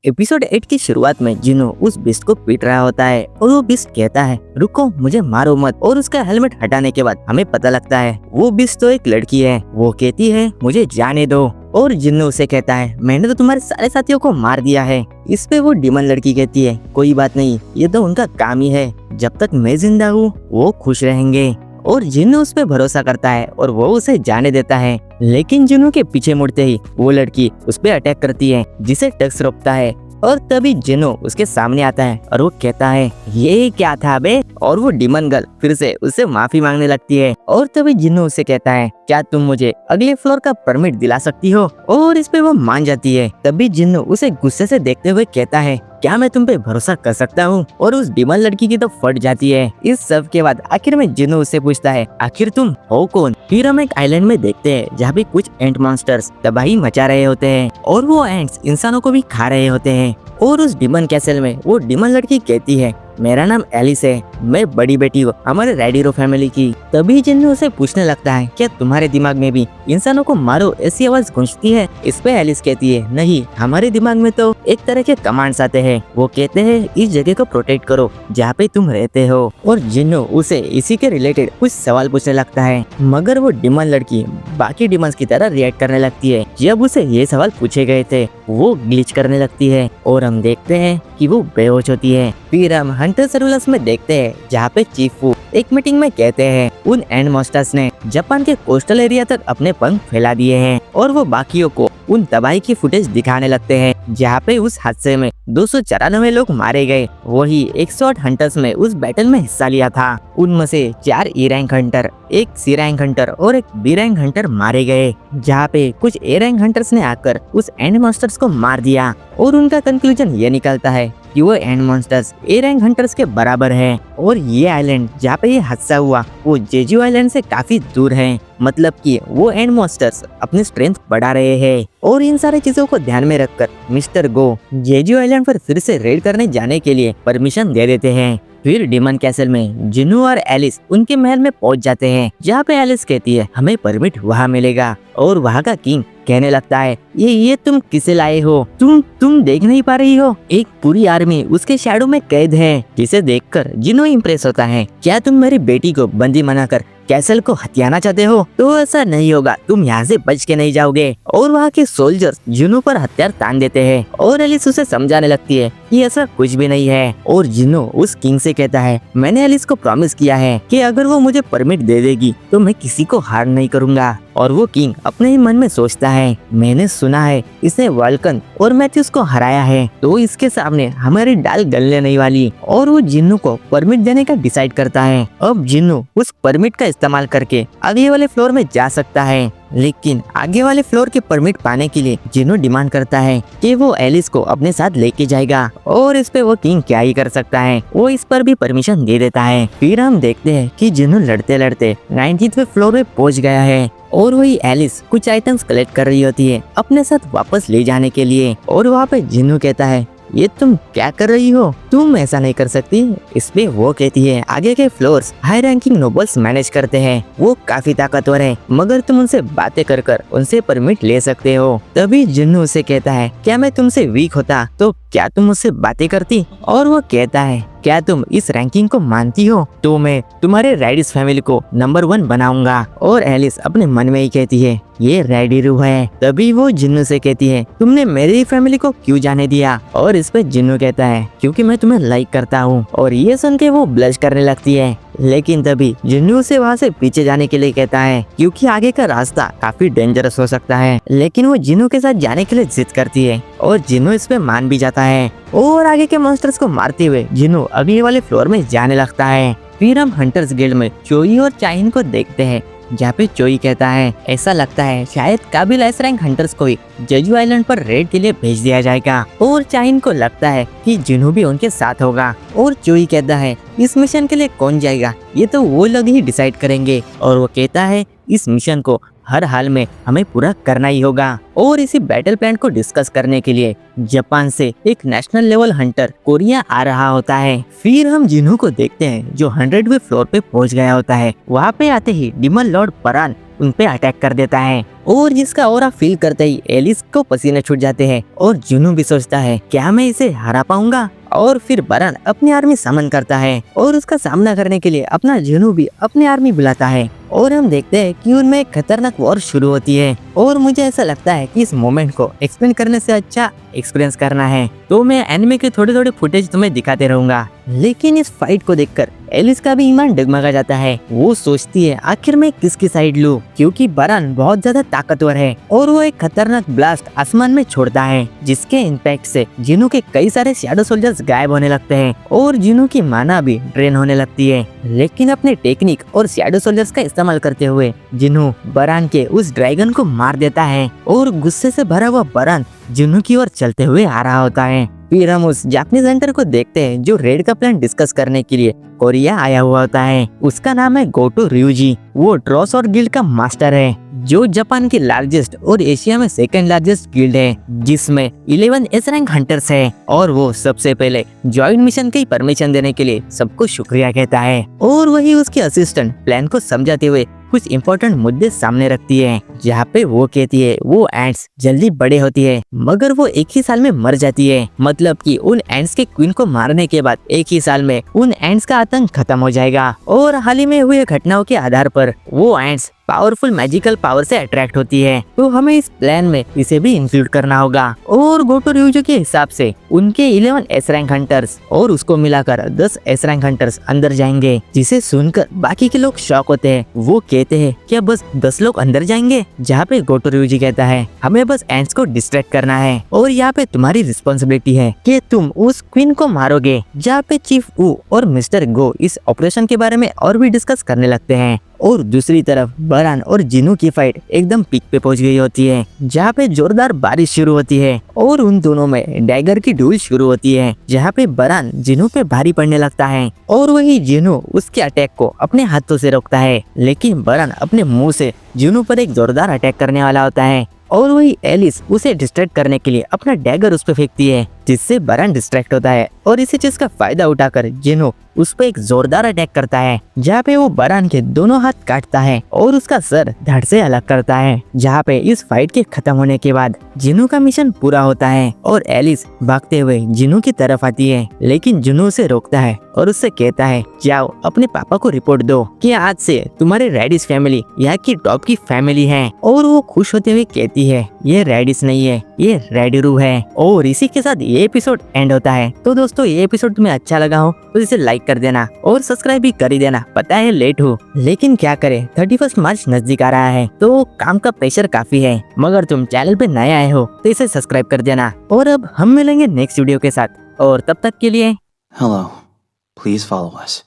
Episode 8 की शुरुआत में जिनो उस बिस्ट को पीट रहा होता है और वो बिस्ट कहता है रुको मुझे मारो मत, और उसका हेलमेट हटाने के बाद हमें पता लगता है वो बिस्ट तो एक लड़की है। वो कहती है मुझे जाने दो, और जिन्नो उसे कहता है मैंने तो तुम्हारे सारे साथियों को मार दिया है। इस पे वो डिमन लड़की कहती है कोई बात नहीं, ये तो उनका काम ही है, जब तक मैं जिंदा हूँ वो खुश रहेंगे। और जिन्नो उस पे भरोसा करता है और वो उसे जाने देता है। लेकिन जिन्नो के पीछे मुड़ते ही वो लड़की उस पे अटैक करती है, जिसे टक्स रोकता है। और तभी जिन्नो उसके सामने आता है और वो कहता है ये क्या था बे, और वो डिमन गर्ल फिर से उससे माफी मांगने लगती है। और तभी जिन्नो उसे कहता है क्या तुम मुझे अगले फ्लोर का परमिट दिला सकती हो, और इस पे वो मान जाती है। तभी जिन्नो उसे गुस्से से देखते हुए कहता है क्या मैं तुम पे भरोसा कर सकता हूँ, और उस डिमन लड़की की तो फट जाती है। इस सब के बाद आखिर में जिन्नो उससे पूछता है आखिर तुम हो कौन। फिर हम एक आइलैंड में देखते हैं जहाँ पे कुछ एंट मॉन्स्टर्स तबाही मचा रहे होते हैं, और वो एंट्स इंसानों को भी खा रहे होते हैं। और उस डिमन कैसल में वो डिमन लड़की कहती है मेरा नाम एलिस है, मैं बड़ी बेटी हूँ हमारे रेडिरो फैमिली की। तभी जिन्नो उसे पूछने लगता है क्या तुम्हारे दिमाग में भी इंसानों को मारो ऐसी आवाज गूंजती है। इस पे एलिस कहती है नहीं, हमारे दिमाग में तो एक तरह के कमांड्स आते हैं। वो कहते हैं इस जगह को प्रोटेक्ट करो जहाँ पे तुम रहते हो। और जिन्नो उसे इसी के रिलेटेड कुछ सवाल पूछने लगता है, मगर वो डिमन लड़की बाकी डिमंस की तरह रिएक्ट करने लगती है। जब उसे ये सवाल पूछे गए थे वो ग्लिच करने लगती है और हम देखते हैं कि वो बेहोश होती है। फिर हम हंटर सर्विलेंस में देखते हैं जहाँ पे चीफ वू एक मीटिंग में कहते हैं उन एंड मॉन्स्टर्स ने जापान के कोस्टल एरिया तक अपने पंख फैला दिए हैं, और वो बाकियों को उन तबाही की फुटेज दिखाने लगते हैं जहाँ पे उस हादसे में 294 लोग मारे गए। वही 108 हंटर्स में उस बैटल में हिस्सा लिया था। उनमें से 4 ए रैंक हंटर, एक सी रैंक हंटर और एक बी रैंक हंटर मारे गए, जहाँ पे कुछ ए रैंक हंटर्स ने आकर उस एंड मॉन्स्टर्स को मार दिया। और उनका कंक्लूजन ये निकलता है कि वो and monsters A rank hunters के बराबर है। और ये आइलैंड जहाँ पे ये हादसा हुआ वो जेजू आइलैंड से काफी दूर है, मतलब कि वो एंड मॉन्स्टर्स अपनी स्ट्रेंथ बढ़ा रहे हैं। और इन सारी चीजों को ध्यान में रखकर मिस्टर गो जेजू आइलैंड पर फिर से रेड करने जाने के लिए परमिशन दे देते हैं। फिर डिमन कैसल में जिन्नो और एलिस उनके महल में पहुंच जाते हैं, जहाँ पे एलिस कहती है हमें परमिट वहाँ मिलेगा। और वहाँ का किंग कहने लगता है ये तुम किसे लाए हो, तुम देख नहीं पा रही हो, एक पूरी आर्मी उसके शैडो में कैद है। जिसे देखकर जिन्नो इम्प्रेस होता है क्या तुम मेरी बेटी को बंदी बनाकर कैसल को हथियाना चाहते हो, तो ऐसा नहीं होगा, तुम यहाँ से बच के नहीं जाओगे। और वहाँ के सोल्जर्स जिन्नो पर हथियार तान देते हैं, और एलिस उसे समझाने लगती है कि ऐसा कुछ भी नहीं है। और जिन्नो उस किंग से कहता है मैंने एलिस को प्रॉमिस किया है कि अगर वो मुझे परमिट दे देगी तो मैं किसी को हार नहीं करूंगा। और वो किंग अपने ही मन में सोचता है मैंने सुना है इसने वाल्कन और मैथ्यूस को हराया है, तो इसके सामने हमारी दाल गलने नहीं वाली। और वो जिन्नो को परमिट देने का डिसाइड करता है। अब जिन्नो उस परमिट का इस्तेमाल करके आगे वाले फ्लोर में जा सकता है, लेकिन आगे वाले फ्लोर के परमिट पाने के लिए जिन्नो डिमांड करता है कि वो एलिस को अपने साथ लेके जाएगा। और इस पे वो किंग क्या ही कर सकता है, वो इस पर भी परमिशन दे देता है। फिर हम देखते हैं कि जिन्नो लड़ते लड़ते 19th फ्लोर में पहुंच गया है, और वही एलिस कुछ आइटम्स कलेक्ट कर रही होती है अपने साथ वापस ले जाने के लिए। और वहाँ पे जिन्नो कहता है ये तुम क्या कर रही हो, तुम ऐसा नहीं कर सकती। इस पे वो कहती है आगे के floors high ranking nobles manage करते हैं, वो काफी ताकतवर है, मगर तुम उनसे बातें कर कर उनसे परमिट ले सकते हो। तभी जिन्नो उसे कहता है क्या मैं तुमसे वीक होता तो क्या तुम मुझसे बातें करती। और वो कहता है क्या तुम इस रैंकिंग को मानती हो, तो मैं तुम्हारे राइडिस फैमिली को नंबर 1 बनाऊंगा। और एलिस अपने मन में ही कहती है ये रेडिरू है। तभी वो जिन्नो से कहती है तुमने मेरी फैमिली को क्यों जाने दिया। और इस पे जिन्नो कहता है क्योंकि मैं तुम्हें लाइक करता हूँ। और ये सुन के वो ब्लश करने लगती है। लेकिन तभी जिन्नो से वहाँ से पीछे जाने के लिए कहता है क्योंकि आगे का रास्ता काफी डेंजरस हो सकता है। लेकिन वो जिन्नो के साथ जाने के लिए जिद करती है, और जिन्नो इस पे मान भी जाता है। और आगे के मॉन्स्टर्स को मारते हुए जिन्नो अगले वाले फ्लोर में जाने लगता है। फिर हम हंटर्स गिल्ड में चोई और चाइन को देखते हैं, जहाँ पे चोई कहता है ऐसा लगता है शायद काबिल एस रैंक हंटर्स को ही जेजू आइलैंड पर रेड के लिए भेज दिया जाएगा। और चाइन को लगता है कि जिन्हो भी उनके साथ होगा। और चोई कहता है इस मिशन के लिए कौन जाएगा ये तो वो लोग ही डिसाइड करेंगे। और वो कहता है इस मिशन को हर हाल में हमें पूरा करना ही होगा। और इसी बैटल प्लान को डिस्कस करने के लिए जापान से एक नेशनल लेवल हंटर कोरिया आ रहा होता है। फिर हम जिन्हो को देखते हैं जो 100वें फ्लोर पे पहुंच गया होता है। वहाँ पे आते ही डिमन लॉर्ड परान उन पे अटैक कर देता है और जिसका ऑरा फील करते ही एलिस को पसीने छूट जाते हैं और जुनू भी सोचता है क्या मैं इसे हरा पाऊंगा। और फिर बरान अपनी आर्मी समन करता है और उसका सामना करने के लिए अपना जुनू भी अपनी आर्मी बुलाता है और हम देखते हैं कि उनमें एक खतरनाक वॉर शुरू होती है। और मुझे ऐसा लगता है कि इस मोमेंट को एक्सप्लेन करने से अच्छा एक्सपीरियंस करना है, तो मैं एनिमे के थोड़े थोड़े फुटेज तुम्हें दिखाते रहूंगा। लेकिन इस फाइट को देखकर एलिस का भी ईमान डगमगा जाता है। वो सोचती है आखिर मैं किसकी साइड लूं, क्योंकि बरान बहुत ज्यादा ताकतवर है और वो एक खतरनाक ब्लास्ट आसमान में छोड़ता है जिसके इम्पैक्ट से जिनू के कई सारे शैडो सोल्जर्स गायब होने लगते हैं और जिनू की माना भी ड्रेन होने लगती है। लेकिन अपने टेक्निक और शैडो सोल्जर्स का इस्तेमाल करते हुए जिनू बरान के उस ड्रैगन को मार देता है और गुस्से से भरा हुआ बरान जिनू की ओर चलते हुए आ रहा होता है। फिर हम उस जापानीज हंटर को देखते हैं जो रेड का प्लान डिस्कस करने के लिए कोरिया आया हुआ होता है। उसका नाम है गोटो ryuji। वो ट्रॉस और गिल्ड का मास्टर है जो जापान की लार्जेस्ट और एशिया में सेकंड लार्जेस्ट गिल्ड है जिसमें 11 एस रैंक हंटर्स है। और वो सबसे पहले जॉइंट मिशन की परमिशन देने के लिए सबको शुक्रिया कहता है और वही उसके असिस्टेंट प्लान को समझाते हुए कुछ इम्पोर्टेंट मुद्दे सामने रखती है, जहाँ पे वो कहती है वो एंट्स जल्दी बड़े होती है मगर वो एक ही साल में मर जाती है। मतलब कि उन एंट्स के क्वीन को मारने के बाद एक ही साल में उन एंट्स का आतंक खत्म हो जाएगा। और हाल ही में हुए घटनाओं के आधार पर वो एंट्स पावरफुल मैजिकल पावर से अट्रैक्ट होती है, तो हमें इस प्लान में इसे भी इंक्लूड करना होगा। और गोटो ryuji के हिसाब से उनके 11 एस रैंक हंटर्स और उसको मिलाकर 10 एस रैंक हंटर्स अंदर जाएंगे, जिसे सुनकर बाकी के लोग शॉक होते हैं। वो कहते हैं क्या बस 10 लोग अंदर जाएंगे, जहाँ पे गोटो ryuji कहता है हमें बस एंट्स को डिस्ट्रैक्ट करना है और यहाँ पे तुम्हारी रिस्पॉन्सिबिलिटी है कि तुम उस क्वीन को मारोगे। जहाँ पे चीफ ऊ और मिस्टर गो इस ऑपरेशन के बारे में और भी डिस्कस करने लगते हैं। और दूसरी तरफ बरान और जिनू की फाइट एकदम पीक पे पहुंच गई होती है, जहाँ पे जोरदार बारिश शुरू होती है और उन दोनों में डैगर की ड्यूल शुरू होती है, जहाँ पे बरान जिनू पे भारी पड़ने लगता है और वही जिनू उसके अटैक को अपने हाथों से रोकता है। लेकिन बरान अपने मुंह से जिनू पर एक जोरदार अटैक करने वाला होता है और वही एलिस उसे डिस्ट्रैक्ट करने के लिए अपना डैगर उस पर फेंकती है, जिससे बरान डिस्ट्रैक्ट होता है और इसी चीज का फायदा उठाकर जिनू उस पर एक जोरदार अटैक करता है, जहाँ पे वो बरान के दोनों हाथ काटता है और उसका सर धड़ से अलग करता है। जहाँ पे इस फाइट के खत्म होने के बाद जिनू का मिशन पूरा होता है और एलिस भागते हुए जिनू की तरफ आती है, लेकिन जिनू उसे रोकता है और उससे कहता है जाओ अपने पापा को रिपोर्ट दो कि आज से तुम्हारे रेडिस फैमिली यहाँ की टॉप की फैमिली है। और वो खुश होते हुए कहती है ये रेडिस नहीं है, ये रेडिरू है। और इसी के साथ ये एपिसोड एंड होता है। तो दोस्तों ये एपिसोड तुम्हें अच्छा लगा हो तो इसे लाइक कर देना और सब्सक्राइब भी कर ही देना। पता है लेट हो, लेकिन क्या करें 31 मार्च नजदीक आ रहा है तो काम का प्रेशर काफी है, मगर तुम चैनल पे नए आए हो तो इसे सब्सक्राइब कर देना। और अब हम मिलेंगे नेक्स्ट वीडियो के साथ और तब तक के लिए Hello. Please follow us.